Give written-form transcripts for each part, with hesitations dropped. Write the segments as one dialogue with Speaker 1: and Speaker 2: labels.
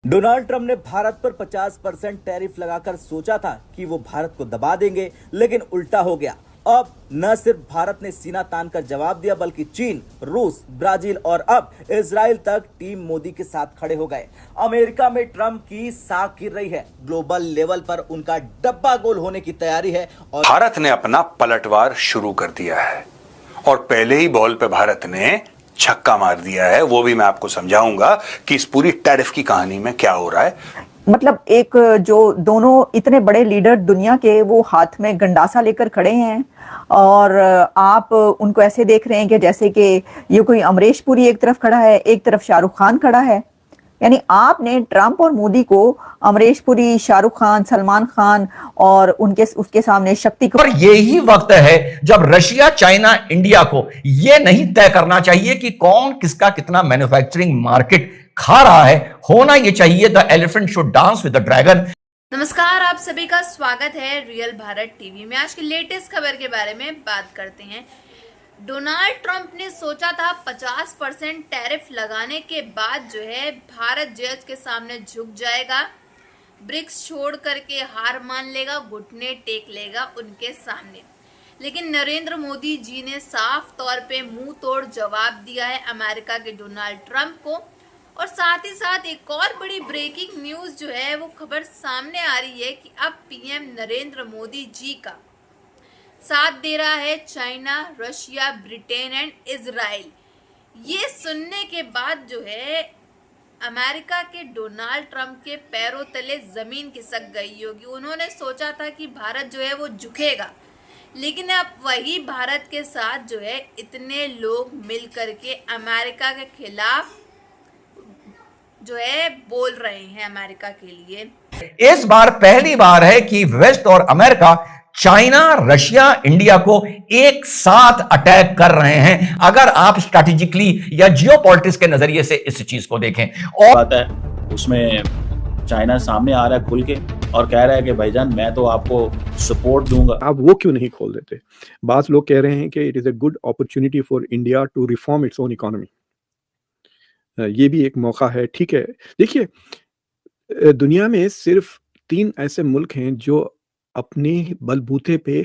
Speaker 1: Donald Trump ने भारत पर 50% tariff लगाकर सोचा था कि वो भारत को दबा देंगे, लेकिन उल्टा हो गया। अब न सिर्फ भारत ने सीना तानकर जवाब दिया, बल्कि चीन, रूस, ब्राजील और अब इजराइल तक टीम मोदी के साथ खड़े हो गए। अमेरिका में ट्रंप की साख गिर रही है। ग्लोबल लेवल पर उनका डब्बा गोल होने की तैयारी है और
Speaker 2: भारत ने अपना पलटवार शुरू कर दिया है और पहले ही बॉल पे भारत ने छक्का मार दिया है। वो भी मैं आपको समझाऊंगा कि इस पूरी टैरिफ की कहानी में क्या हो रहा है।
Speaker 3: मतलब एक जो दोनों इतने बड़े लीडर दुनिया के, वो हाथ में गंडासा लेकर खड़े हैं और आप उनको ऐसे देख रहे हैं कि जैसे कि ये कोई अमरीश पुरी एक तरफ खड़ा है, एक तरफ शाहरुख खान खड़ा है। यानी आपने ट्रंप और मोदी को अमरीश पुरी, शाहरुख खान, सलमान खान और उसके सामने शक्ति को।
Speaker 4: और यही वक्त है जब रशिया, चाइना, इंडिया को यह नहीं तय करना चाहिए कि कौन किसका कितना मैन्युफैक्चरिंग मार्केट खा रहा है। होना यह चाहिए the elephant should dance with the dragon.
Speaker 5: नमस्कार, आप सभी का स्वागत है रियल भारत टीवी में। आज की लेटेस्ट खबर के बारे में बात करते हैं। डोनाल्ड ट्रंप ने सोचा था 50% टैरिफ लगाने के बाद जो है भारत जज के सामने झुक जाएगा, ब्रिक्स छोड़ करके हार मान लेगा, घुटने टेक लेगा उनके सामने। लेकिन नरेंद्र मोदी जी ने साफ तौर पे मुंह तोड़ जवाब दिया है अमेरिका के डोनाल्ड ट्रंप को। और साथ ही साथ एक और बड़ी ब्रेकिंग न्यूज़ जो है वो खबर सामने आ रही है कि अब पीएम नरेंद्र मोदी जी का साथ दे रहा है China, Russia, Britain and Israel. ये सुनने के बाद जो है अमेरिका के डोनाल्ड ट्रंप के पैरों तले जमीन खिसक गई होगी। उन्होंने सोचा था कि भारत जो है वो झुकेगा, लेकिन अब वही भारत के साथ जो है इतने लोग मिल करके अमेरिका के खिलाफ जो है बोल रहे हैं अमेरिका के लिए।
Speaker 4: इस बार पहली बार है कि वेस्ट और अमेरिका, चाइना, रशिया, इंडिया को एक साथ अटैक कर रहे हैं, अगर आप स्ट्रैटेजिकली या जियोपॉलिटिक्स के नजरिए से इस चीज को देखें। और
Speaker 6: बात है उसमें चाइना सामने आ रहा है खुल के और कह रहा है कि भाईजान मैं तो आपको सपोर्ट दूंगा।
Speaker 7: आप वो क्यों नहीं खोल देते? बात लोग कह रहे हैं कि it is a good opportunity for India to reform its own economy. ये भी एक मौका है, ठीक है। देखिए, दुनिया में सिर्फ 3 ऐसे मुल्क हैं जो अपने बलबूते पे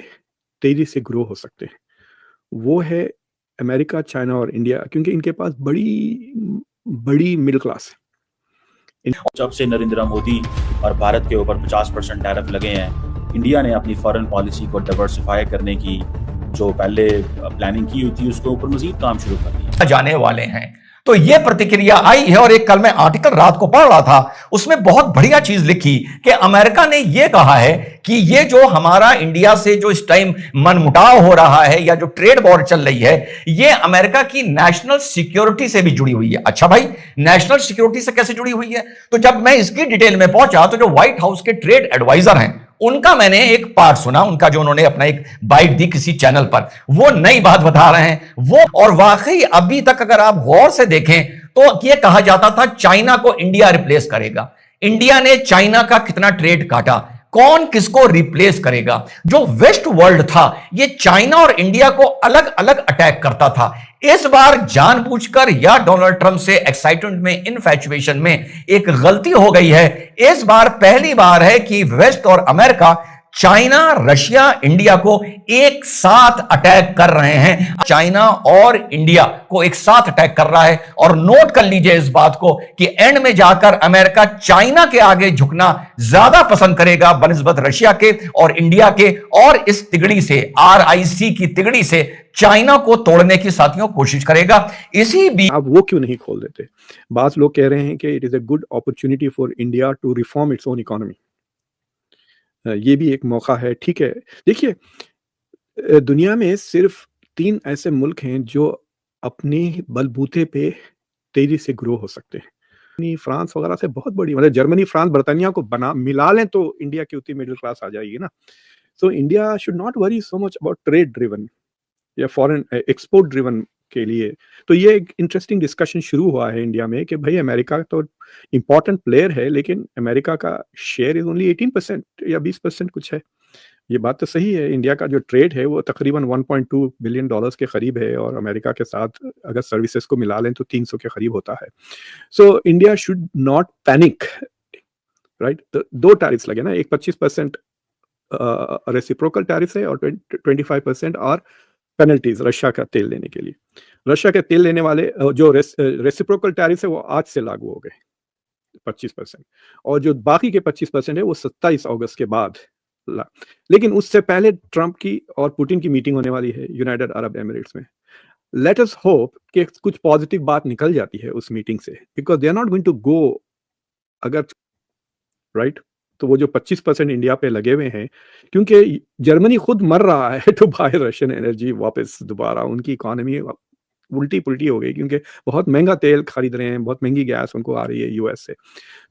Speaker 7: तेजी से ग्रो हो सकते हैं। वो है अमेरिका, चाइना और इंडिया, क्योंकि इनके पास बड़ी मिडिल क्लास है।
Speaker 6: जब से नरेंद्र मोदी और भारत के ऊपर 50% टैरिफ लगे हैं, इंडिया ने अपनी फॉरेन पॉलिसी को डाइवर्सिफाई करने की जो पहले प्लानिंग की हुई थी उसके ऊपर मजीद काम शुरू कर दिया
Speaker 4: जाने वाले हैं। तो यह प्रतिक्रिया आई है और एक कल मैं आर्टिकल रात को पढ़ रहा था, उसमें बहुत बढ़िया चीज लिखी कि अमेरिका ने यह कहा है कि ये जो हमारा इंडिया से जो इस टाइम मनमुटाव हो रहा है या जो ट्रेड वॉर चल रही है, ये अमेरिका की नेशनल सिक्योरिटी से भी जुड़ी हुई है। अच्छा भाई, नेशनल सिक्योरिटी से कैसे जुड़ी हुई है? तो जब मैं इसकी डिटेल में पहुंचा तो जो व्हाइट हाउस के ट्रेड एडवाइजर हैं उनका मैंने एक पार्ट सुना, उनका जो उन्होंने अपना एक बाइट दी किसी चैनल पर, वो नई बात बता रहे हैं वो। और वाकई अभी तक अगर आप गौर से देखें तो ये कहा जाता था चाइना को इंडिया रिप्लेस करेगा। इंडिया ने चाइना का कितना ट्रेड काटा, कौन किसको रिप्लेस करेगा? जो वेस्ट वर्ल्ड था ये चाइना और इंडिया को अलग अलग अटैक करता था। इस बार जानबूझकर या डोनाल्ड ट्रंप से एक्साइटमेंट में, इनफैचुएशन में एक गलती हो गई है। इस बार पहली बार है कि वेस्ट और अमेरिका, चाइना, रशिया, इंडिया को एक साथ अटैक कर रहे हैं। चाइना और इंडिया को एक साथ अटैक कर रहा है। और नोट कर लीजिए इस बात को कि एंड में जाकर अमेरिका चाइना के आगे झुकना ज्यादा पसंद करेगा बनिस्बत रशिया के और इंडिया के। और इस तिगड़ी से, RIC की तिगड़ी से चाइना को तोड़ने की साथियों कोशिश करेगा। इसी बीच
Speaker 7: आप वो क्यों नहीं खोल देते? बात लोग कह रहे हैं कि it is a good opportunity for India to reform its own economy. ये भी एक मौका है, ठीक है। देखिए, दुनिया में सिर्फ 3 ऐसे मुल्क हैं जो अपने बलबूते पे तेजी से ग्रो हो सकते हैं। फ्रांस वगैरह से बहुत बड़ी, मतलब जर्मनी, फ्रांस, बर्तानिया को मिला लें तो इंडिया की उतनी मिडिल क्लास आ जाएगी ना। So India should not worry so much about trade driven या फॉरेन एक्सपोर्ट ड्रिवन के लिए। तो ये एक इंटरेस्टिंग डिस्कशन शुरू हुआ है इंडिया में कि भाई अमेरिका तो इंपॉर्टेंट प्लेयर है, लेकिन अमेरिका का शेयर इज ओनली 18% या 20% कुछ है। ये बात तो सही है। इंडिया का जो ट्रेड है वो तकरीबन 1.2 बिलियन डॉलर्स के करीब है और अमेरिका के साथ अगर सर्विसेज को मिला लें तो 300 के करीब होता है। So India should not panic, right? तो 2 टैरिफ्स लगे ना, एक 25% रेसिप्रोकल टैरिफ है और 25% और पेनल्टीज रशिया का तेल लेने के लिए। रशिया के तेल लेने वाले जो रेसिप्रोकल टैरिफ है वो आज से लागू हो गए 25%, और जो बाकी के 25% है वो 27 अगस्त के बाद लेकिन उससे पहले ट्रंप की और पुतिन की मीटिंग होने वाली है यूनाइटेड अरब एमिरेट्स में। लेट अस होप कि कुछ पॉजिटिव बात निकल जाती है उस मीटिंग से, because they are not going to go, अगर राइट तो वो जो 25% इंडिया पे लगे हुए हैं, क्योंकि जर्मनी खुद मर रहा है टू बाय रशियन एनर्जी वापस दोबारा, उनकी इकोनॉमी उल्टी पुल्टी हो गई क्योंकि बहुत महंगा तेल खरीद रहे हैं, बहुत महंगी गैस उनको आ रही है यूएस से।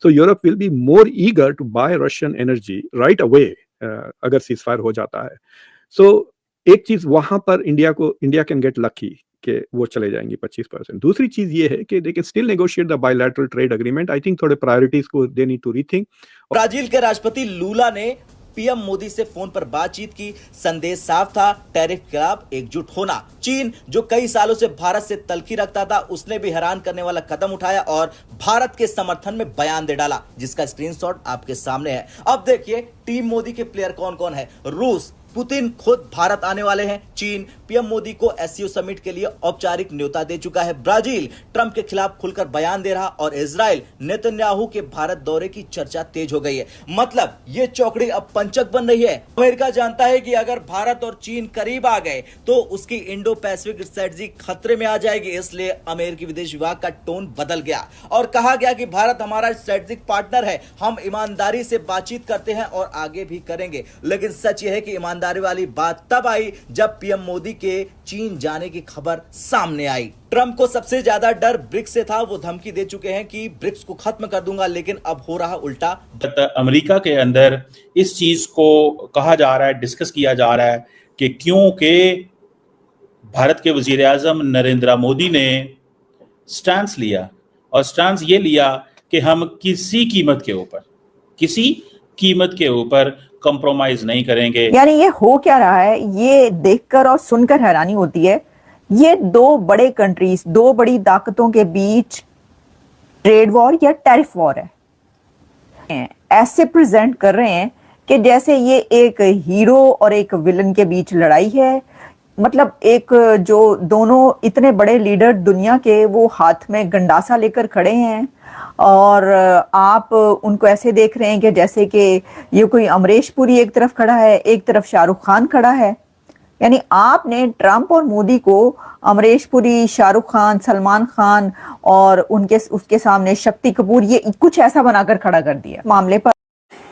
Speaker 7: So Europe will be more eager to buy Russian energy right away अगर सीजफायर हो जाता है। सो एक चीज वहां पर इंडिया कैन गेट लकी कि वो चले जाएंगे 25%। दूसरी चीज ये है कि they can still negotiate the bilateral trade agreement. I think थोड़े प्रायोरिटीज को they need to rethink.
Speaker 1: Brazil के राष्ट्रपति लूला ने पीएम मोदी से फोन पर बातचीत की। संदेश साफ था, टैरिफ के खिलाफ एकजुट होना। चीन जो कई सालों से भारत से तल्खी रखता था, उसने भी हैरान करने वाला कदम उठाया और भारत के समर्थन में बयान दे डाला, जिसका स्क्रीनशॉट आपके सामने है। अब देखिए टीम मोदी के प्लेयर कौन कौन है। रूस, पुतिन खुद भारत आने वाले हैं। चीन पीएम मोदी को एससीओ समिट के लिए औपचारिक न्योता दे चुका है। ब्राजील ट्रंप के खिलाफ खुलकर बयान दे रहा और इजराइल नेतन्याहू के भारत दौरे की चर्चा तेज हो गई है। मतलब ये चौकड़ी अब पंचक बन रही है। अमेरिका जानता है कि अगर भारत और चीन करीब आ गए तो उसकी इंडो पैसिफिक स्ट्रेटजी खतरे में आ जाएगी। इसलिए अमेरिकी विदेश विभाग का टोन बदल गया और कहा गया कि भारत हमारा स्ट्रेटेजिक पार्टनर है, हम ईमानदारी से बातचीत करते हैं और आगे भी करेंगे। लेकिन सच यह है कि ईमानदारी वाली बात तब आई जब पीएम मोदी के चीन जाने की खबर सामने आई। ट्रंप को सबसे ज्यादा डर ब्रिक्स से था। वो धमकी दे चुके हैं कि ब्रिक्स को खत्म कर दूंगा, लेकिन अब हो रहा उल्टा।
Speaker 6: अमेरिका के अंदर इस चीज को कहा जा रहा है, डिस्कस किया जा रहा है कि क्योंकि भारत के वजीर आजम नरेंद्र मोदी ने स्टैंस लिया, और स्टैंस ये लिया कि हम किसी कीमत के ऊपर कंप्रोमाइज नहीं करेंगे।
Speaker 3: यानी ये हो क्या रहा है, ये देखकर और सुनकर हैरानी होती है। ये 2 बड़े कंट्रीज, 2 बड़ी ताकतों के बीच ट्रेड वॉर या टैरिफ वॉर है। ऐसे प्रेजेंट कर रहे हैं कि जैसे ये एक हीरो और एक विलन के बीच लड़ाई है। मतलब एक जो दोनों इतने बड़े लीडर दुनिया के, वो हाथ में गंडासा लेकर खड़े हैं और आप उनको ऐसे देख रहे हैं कि जैसे कि ये कोई अमरीश पुरी एक तरफ खड़ा है, एक तरफ शाहरुख खान खड़ा है। यानी आपने ट्रंप और मोदी को अमरीश पुरी, शाहरुख खान, सलमान खान और उसके सामने शक्ति कपूर, ये कुछ ऐसा बनाकर खड़ा कर दिया मामले पर।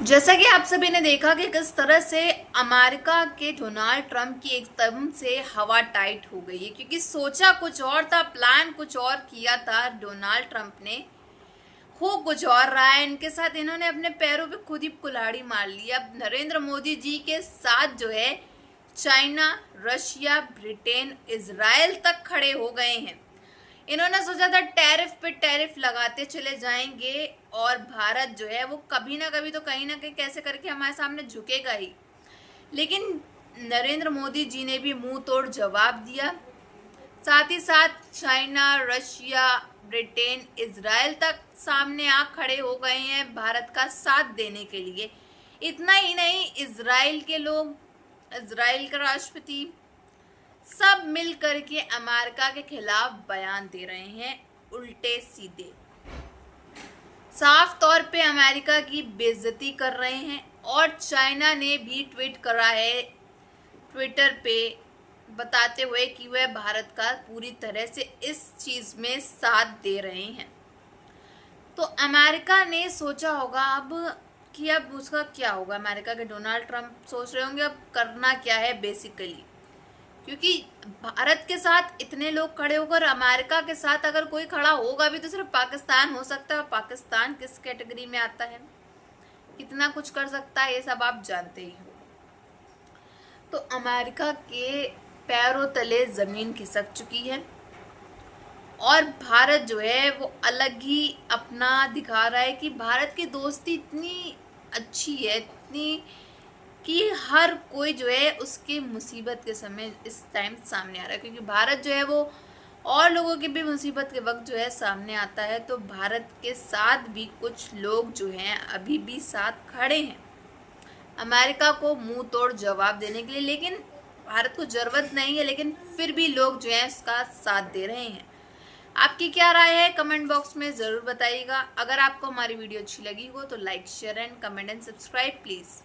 Speaker 5: जैसा कि आप सभी ने देखा कि किस तरह से अमेरिका के डोनाल्ड ट्रंप की एकदम से हवा टाइट हो गई है, क्योंकि सोचा कुछ और था, प्लान कुछ और किया था डोनाल्ड ट्रंप ने, हो कुछ और रहा है इनके साथ। इन्होंने अपने पैरों पे खुद ही कुल्हाड़ी मार ली। अब नरेंद्र मोदी जी के साथ जो है चाइना, रशिया, ब्रिटेन, इजराइल तक खड़े हो गए हैं। इन्होंने सोचा था टैरिफ पे टैरिफ लगाते चले जाएंगे और भारत जो है वो कभी ना कभी तो कहीं ना कहीं कैसे करके हमारे सामने झुकेगा ही। लेकिन नरेंद्र मोदी जी ने भी मुंह तोड़ जवाब दिया। साथ ही साथ चाइना, रशिया, ब्रिटेन, इजराइल तक सामने आ खड़े हो गए हैं भारत का साथ देने के लिए। इतना ही नहीं, इजराइल के लोग, इजराइल का राष्ट्रपति, सब मिल करके अमेरिका के खिलाफ बयान दे रहे हैं, उल्टे सीधे, साफ तौर पे अमेरिका की बेइज्जती कर रहे हैं। और चाइना ने भी ट्वीट करा है ट्विटर पे, बताते हुए कि वह भारत का पूरी तरह से इस चीज़ में साथ दे रहे हैं। तो अमेरिका ने सोचा होगा अब कि अब उसका क्या होगा। अमेरिका के डोनाल्ड ट्रंप सोच रहे होंगे अब करना क्या है बेसिकली, क्योंकि भारत के साथ इतने लोग खड़े होकर अमेरिका के साथ अगर कोई खड़ा होगा भी तो सिर्फ पाकिस्तान हो सकता है। पाकिस्तान किस कैटेगरी में आता है, कितना कुछ कर सकता है, ये सब आप जानते ही हो। तो अमेरिका के पैरों तले ज़मीन खिसक चुकी है और भारत जो है वो अलग ही अपना दिखा रहा है कि भारत की दोस्ती इतनी अच्छी है, इतनी कि हर कोई जो है उसकी मुसीबत के समय इस टाइम सामने आ रहा है, क्योंकि भारत जो है वो और लोगों की भी मुसीबत के वक्त जो है सामने आता है। तो भारत के साथ भी कुछ लोग जो हैं अभी भी साथ खड़े हैं अमेरिका को मुंह तोड़ जवाब देने के लिए, लेकिन भारत को जरूरत नहीं है, लेकिन फिर भी लोग जो है इसका साथ दे रहे हैं। आपकी क्या राय है कमेंट बॉक्स में ज़रूर बताइएगा। अगर आपको हमारी वीडियो अच्छी लगी हो तो like share and comment and subscribe please.